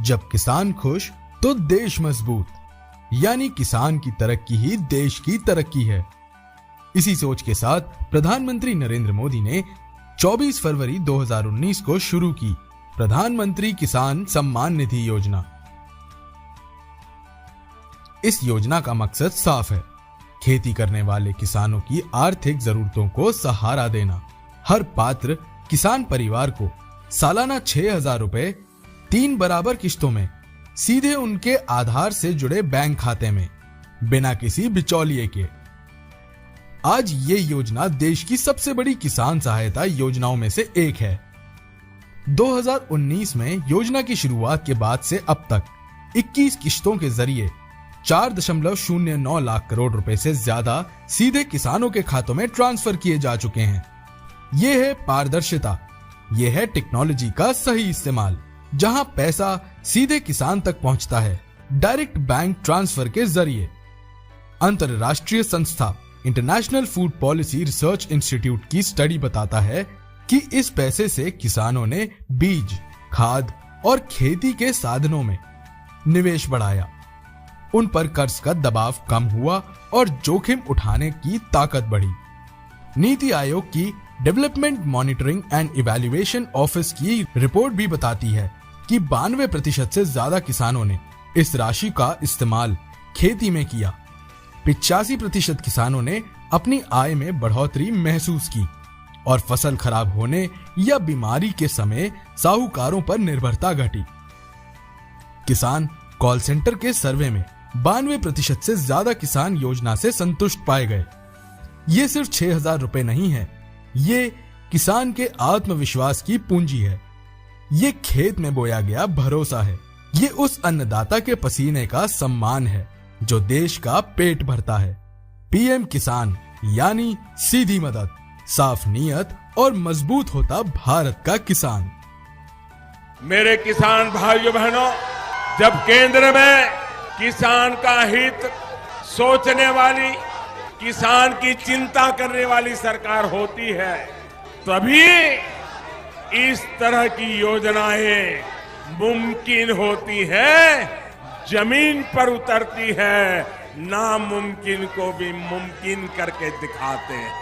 जब किसान खुश तो देश मजबूत, यानी किसान की तरक्की ही देश की तरक्की है। इसी सोच के साथ प्रधानमंत्री नरेंद्र मोदी ने 24 फरवरी 2019 को शुरू की प्रधानमंत्री किसान सम्मान निधि योजना। इस योजना का मकसद साफ है, खेती करने वाले किसानों की आर्थिक जरूरतों को सहारा देना। हर पात्र किसान परिवार को सालाना 6,000 रुपए 3 बराबर किश्तों में सीधे उनके आधार से जुड़े बैंक खाते में, बिना किसी बिचौलिए के। आज ये योजना देश की सबसे बड़ी किसान सहायता योजनाओं में से एक है। 2019 में योजना की शुरुआत के बाद से अब तक 21 किश्तों के जरिए 4.09 लाख करोड़ रुपए से ज्यादा सीधे किसानों के खातों में ट्रांसफर किए जा चुके हैं। ये है पारदर्शिता, ये है टेक्नोलॉजी का सही इस्तेमाल, जहां पैसा सीधे किसान तक पहुंचता है डायरेक्ट बैंक ट्रांसफर के जरिए। अंतरराष्ट्रीय संस्था international food policy research institute की स्टडी बताता है कि इस पैसे से किसानों ने बीज, खाद और खेती के साधनों में निवेश बढ़ाया, उन पर कर्ज का दबाव कम हुआ और जोखिम उठाने की ताकत बढ़ी। नीति आयोग की development monitoring and evaluation office की रिपोर्ट भी बताती है कि 92% से ज्यादा किसानों ने इस राशि का इस्तेमाल खेती में किया। 85% किसानों ने अपनी आय में बढ़ोतरी महसूस की और फसल खराब होने या बीमारी के समय साहूकारों पर निर्भरता घटी। किसान कॉल सेंटर के सर्वे में 92% से ज्यादा किसान योजना से संतुष्ट पाए गए। ये सिर्फ 6,000 रुपए नहीं है, ये किसान के आत्मविश्वास की पूंजी है। ये खेत में बोया गया भरोसा है। ये उस अन्नदाता के पसीने का सम्मान है जो देश का पेट भरता है। पीएम किसान यानी सीधी मदद, साफ नीयत और मजबूत होता भारत का किसान। मेरे किसान भाइयों बहनों, जब केंद्र में किसान का हित सोचने वाली, किसान की चिंता करने वाली सरकार होती है, तभी इस तरह की योजनाएं मुमकिन होती है, जमीन पर उतरती है, नामुमकिन को भी मुमकिन करके दिखाते हैं।